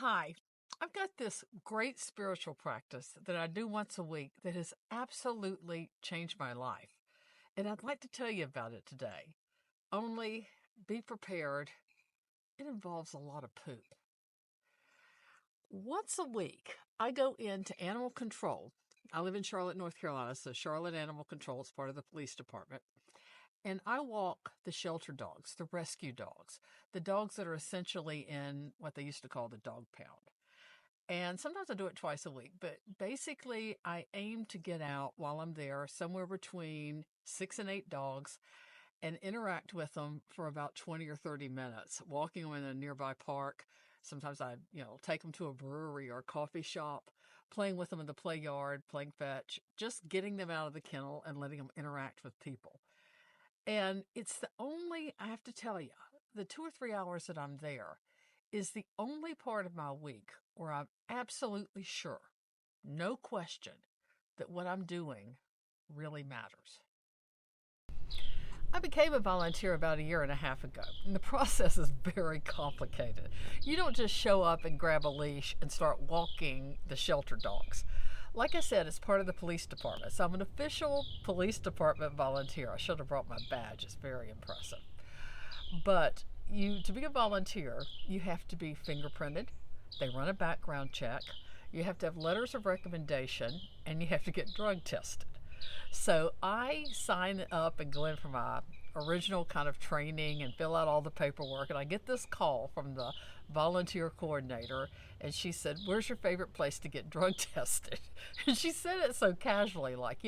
Hi, I've got this great spiritual practice that I do once a week that has absolutely changed my life. And I'd like to tell you about it today. Only be prepared, it involves a lot of poop. Once a week, I go into animal control. I live in Charlotte, North Carolina, so Charlotte Animal Control is part of the police department. And I walk the shelter dogs, the rescue dogs, the dogs that are essentially in what they used to call the dog pound. And sometimes I do it twice a week, but basically I aim to get out while I'm there somewhere between 6 and 8 dogs and interact with them for about 20 or 30 minutes, walking them in a nearby park. Sometimes I take them to a brewery or a coffee shop, playing with them in the play yard, playing fetch, just getting them out of the kennel and letting them interact with people. And it's the only, I have to tell you, the 2 or 3 hours that I'm there is the only part of my week where I'm absolutely sure, no question, that what I'm doing really matters. I became a volunteer about a year and a half ago, and the process is very complicated. You don't just show up and grab a leash and start walking the shelter dogs. Like I said, it's part of the police department, so I'm an official police department volunteer. I should have brought my badge, it's very impressive. But to be a volunteer, you have to be fingerprinted. They run a background check. You have to have letters of recommendation, and you have to get drug tested. So I sign up and go in for my original kind of training and fill out all the paperwork. And I get this call from the volunteer coordinator, and she said, "Where's your favorite place to get drug tested?" And she said it so casually, like,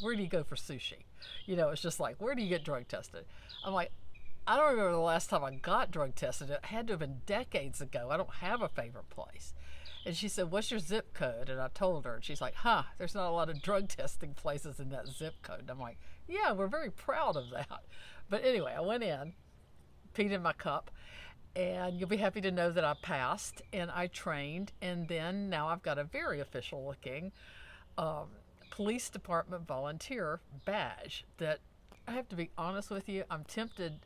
where do you go for sushi? It's just like, where do you get drug tested? I'm like, I don't remember the last time I got drug tested. It had to have been decades ago. I don't have a favorite place. And she said, "What's your zip code?" And I told her, and she's like, "There's not a lot of drug testing places in that zip code." And I'm like, "Yeah, we're very proud of that." But anyway, I went in, peed in my cup, and you'll be happy to know that I passed and I trained. And then now I've got a very official looking um, police department volunteer badge that I have to be honest with you, I'm tempted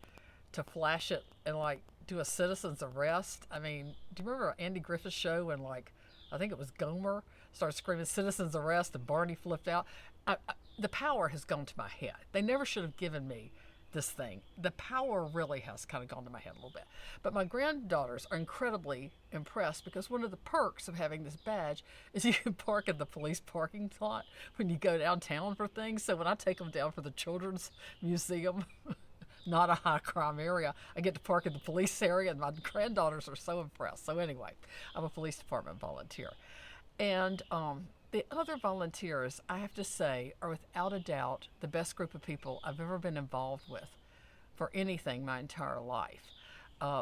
to flash it and like do a citizen's arrest. I mean, do you remember Andy Griffith's show when I think it was Gomer started screaming citizen's arrest and Barney flipped out? The power has gone to my head. They never should have given me this thing. The power really has kind of gone to my head a little bit. But my granddaughters are incredibly impressed because one of the perks of having this badge is you can park in the police parking lot when you go downtown for things. So when I take them down for the children's museum, not a high crime area, I get to park in the police area, and my granddaughters are so impressed. So anyway, I'm a police department volunteer. And the other volunteers, I have to say, are without a doubt the best group of people I've ever been involved with for anything my entire life.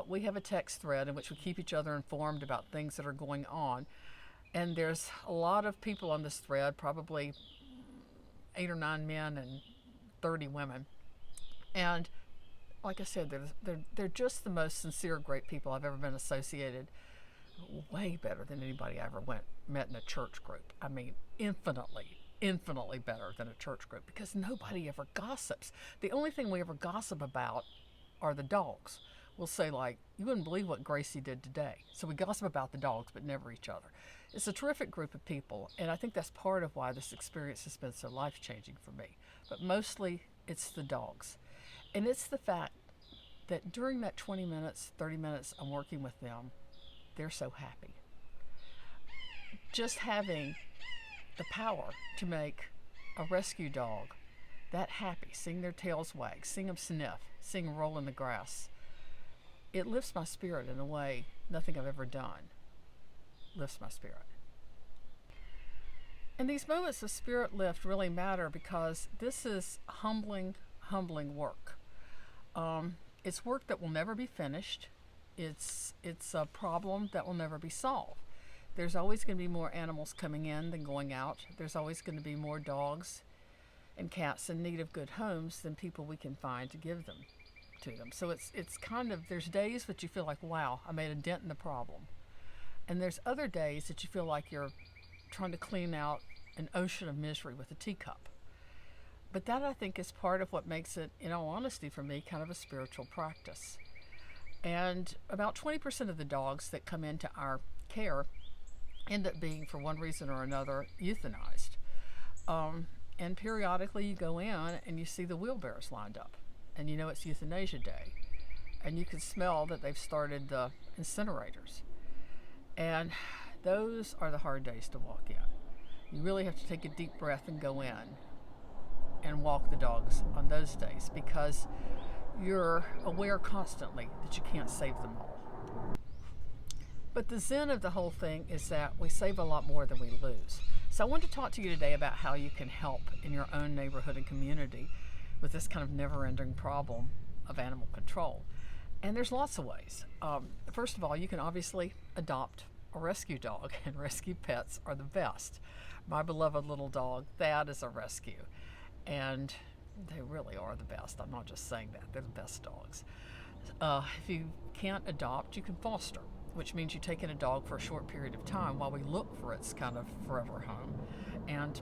We have a text thread in which we keep each other informed about things that are going on. And there's a lot of people on this thread, probably 8 or 9 men and 30 women. And like I said, they're just the most sincere, great people I've ever been associated. Way better than anybody I ever met in a church group. I mean, infinitely better than a church group because nobody ever gossips. The only thing we ever gossip about are the dogs. We'll say, like, "You wouldn't believe what Gracie did today." So we gossip about the dogs, but never each other. It's a terrific group of people, and I think that's part of why this experience has been so life-changing for me. But mostly, it's the dogs. And it's the fact that during that 20 minutes, 30 minutes I'm working with them, they're so happy. Just having the power to make a rescue dog that happy, seeing their tails wag, seeing them sniff, seeing them roll in the grass, it lifts my spirit in a way nothing I've ever done lifts my spirit. And these moments of spirit lift really matter because this is humbling work. It's work that will never be finished. It's a problem that will never be solved. There's always going to be more animals coming in than going out. There's always going to be more dogs and cats in need of good homes than people we can find to give them to them. So it's kind of, there's days that you feel like, wow, I made a dent in the problem. And there's other days that you feel like you're trying to clean out an ocean of misery with a teacup. But that, I think, is part of what makes it, in all honesty, for me, kind of a spiritual practice. And about 20% of the dogs that come into our care end up being, for one reason or another, euthanized. And periodically you go in and you see the wheelbarrows lined up, and you know it's euthanasia day, and you can smell that they've started the incinerators. And those are the hard days to walk in. You really have to take a deep breath and go in and walk the dogs on those days, because you're aware constantly that you can't save them all. But the zen of the whole thing is that we save a lot more than we lose. So I want to talk to you today about how you can help in your own neighborhood and community with this kind of never-ending problem of animal control. And there's lots of ways. First of all, you can obviously adopt a rescue dog, and rescue pets are the best. My beloved little dog, Thad, is a rescue, and they really are the best. I'm not just saying that. They're the best dogs. If you can't adopt, you can foster, which means you take in a dog for a short period of time while we look for its kind of forever home. And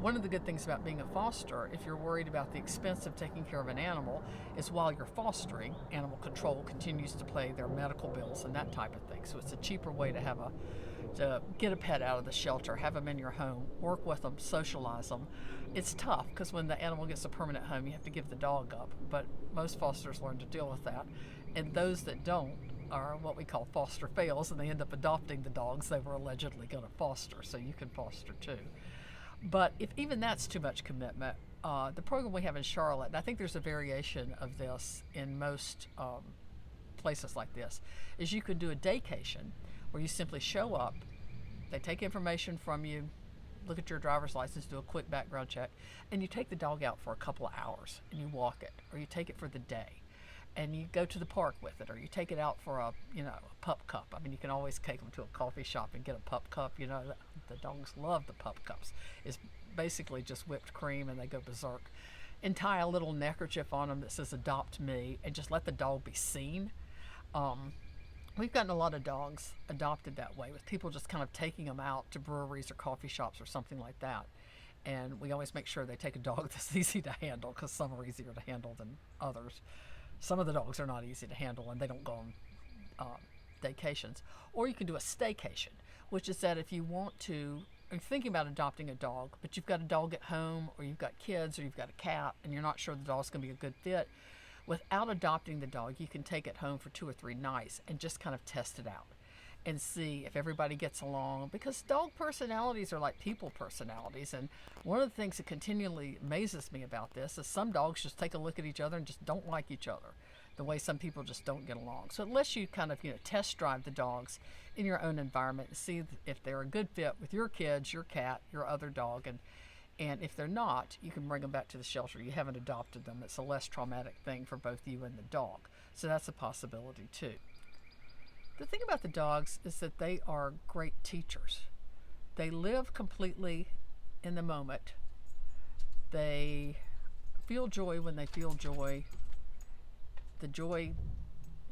one of the good things about being a foster, if you're worried about the expense of taking care of an animal, is while you're fostering, animal control continues to pay their medical bills and that type of thing. So it's a cheaper way to get a pet out of the shelter, have them in your home, work with them, socialize them. It's tough because when the animal gets a permanent home, you have to give the dog up, but most fosters learn to deal with that. And those that don't are what we call foster fails, and they end up adopting the dogs they were allegedly going to foster. So you can foster too. But if even that's too much commitment, the program we have in Charlotte, and I think there's a variation of this in most places like this, is you can do a daycation where you simply show up, they take information from you, look at your driver's license, do a quick background check, and you take the dog out for a couple of hours and you walk it, or you take it for the day and you go to the park with it, or you take it out for a pup cup. I mean, you can always take them to a coffee shop and get a pup cup. The dogs love the pup cups. It's basically just whipped cream and they go berserk. And tie a little neckerchief on them that says "Adopt Me" and just let the dog be seen. We've gotten a lot of dogs adopted that way, with people just kind of taking them out to breweries or coffee shops or something like that. And we always make sure they take a dog that's easy to handle, because some are easier to handle than others. Some of the dogs are not easy to handle and they don't go on vacations. Or you can do a staycation, which is that if you want to, you're thinking about adopting a dog, but you've got a dog at home, or you've got kids, or you've got a cat, and you're not sure the dog's going to be a good fit, without adopting the dog, you can take it home for 2 or 3 nights and just kind of test it out and see if everybody gets along, because dog personalities are like people personalities. And one of the things that continually amazes me about this is some dogs just take a look at each other and just don't like each other, the way some people just don't get along. So it lets you kind of test drive the dogs in your own environment and see if they're a good fit with your kids, your cat, your other dog, and if they're not, you can bring them back to the shelter. You haven't adopted them. It's a less traumatic thing for both you and the dog. So that's a possibility too. The thing about the dogs is that they are great teachers. They live completely in the moment. They feel joy when they feel joy. The joy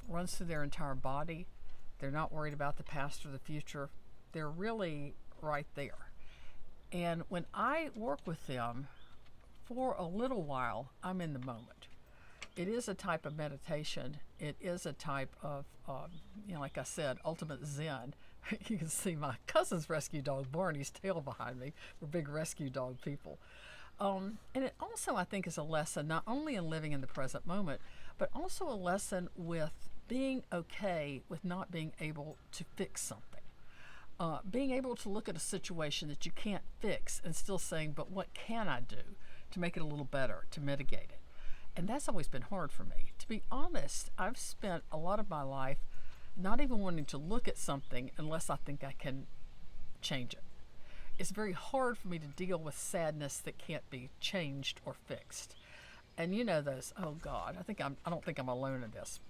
runs through their entire body. They're not worried about the past or the future. They're really right there. And when I work with them for a little while, I'm in the moment. It is a type of meditation. It is a type of, like I said, ultimate zen. You can see my cousin's rescue dog, Barney's tail behind me. We're big rescue dog people. And it also, I think, is a lesson not only in living in the present moment, but also a lesson with being okay with not being able to fix something. Being able to look at a situation that you can't fix and still saying, but what can I do to make it a little better, to mitigate it? And that's always been hard for me. To be honest, I've spent a lot of my life not even wanting to look at something unless I think I can change it. It's very hard for me to deal with sadness that can't be changed or fixed. And those, oh God, I don't think I'm alone in this,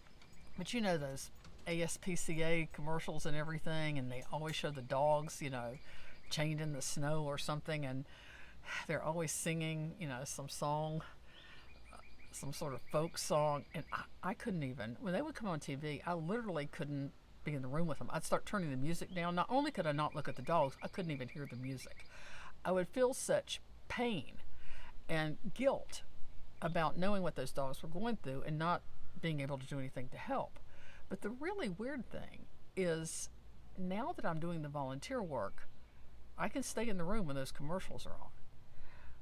but those ASPCA commercials and everything, and they always show the dogs, chained in the snow or something, and they're always singing, some song, some sort of folk song, and I couldn't even, when they would come on TV, I literally couldn't be in the room with them. I'd start turning the music down. Not only could I not look at the dogs, I couldn't even hear the music. I would feel such pain and guilt about knowing what those dogs were going through and not being able to do anything to help. But the really weird thing is now that I'm doing the volunteer work, I can stay in the room when those commercials are on,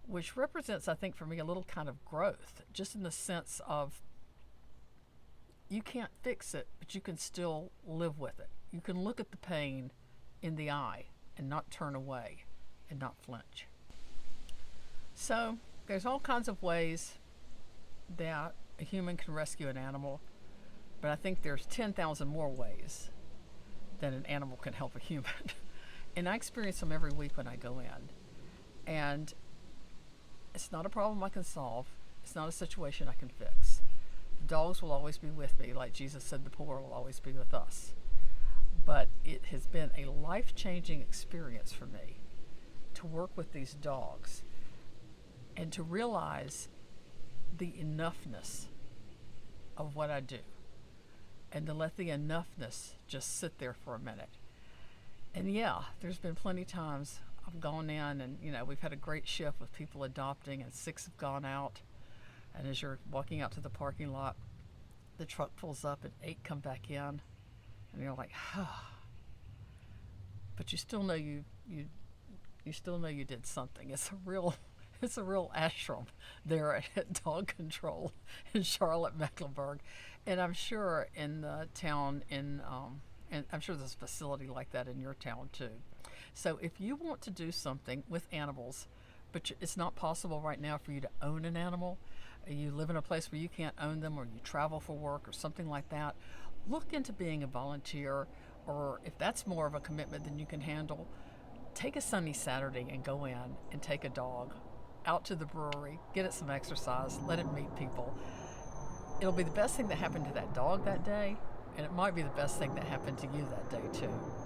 which represents, I think, for me, a little kind of growth, just in the sense of you can't fix it, but you can still live with it. You can look at the pain in the eye and not turn away and not flinch. So there's all kinds of ways that a human can rescue an animal, but I think there's 10,000 more ways that an animal can help a human. And I experience them every week when I go in. And it's not a problem I can solve. It's not a situation I can fix. The dogs will always be with me, like Jesus said, the poor will always be with us. But it has been a life-changing experience for me to work with these dogs and to realize the enoughness of what I do, and to let the enoughness just sit there for a minute. And yeah, there's been plenty of times I've gone in and, we've had a great shift with people adopting, and 6 have gone out. And as you're walking out to the parking lot, the truck pulls up and 8 come back in. And you're like, but you still know you still know you did something. It's a real ashram there at Dog Control in Charlotte, Mecklenburg. And I'm sure in the town and I'm sure there's a facility like that in your town too. So if you want to do something with animals, but it's not possible right now for you to own an animal, you live in a place where you can't own them, or you travel for work or something like that, look into being a volunteer. Or if that's more of a commitment than you can handle, take a sunny Saturday and go in and take a dog out to the brewery, get it some exercise, let it meet people. It'll be the best thing that happened to that dog that day, and it might be the best thing that happened to you that day too.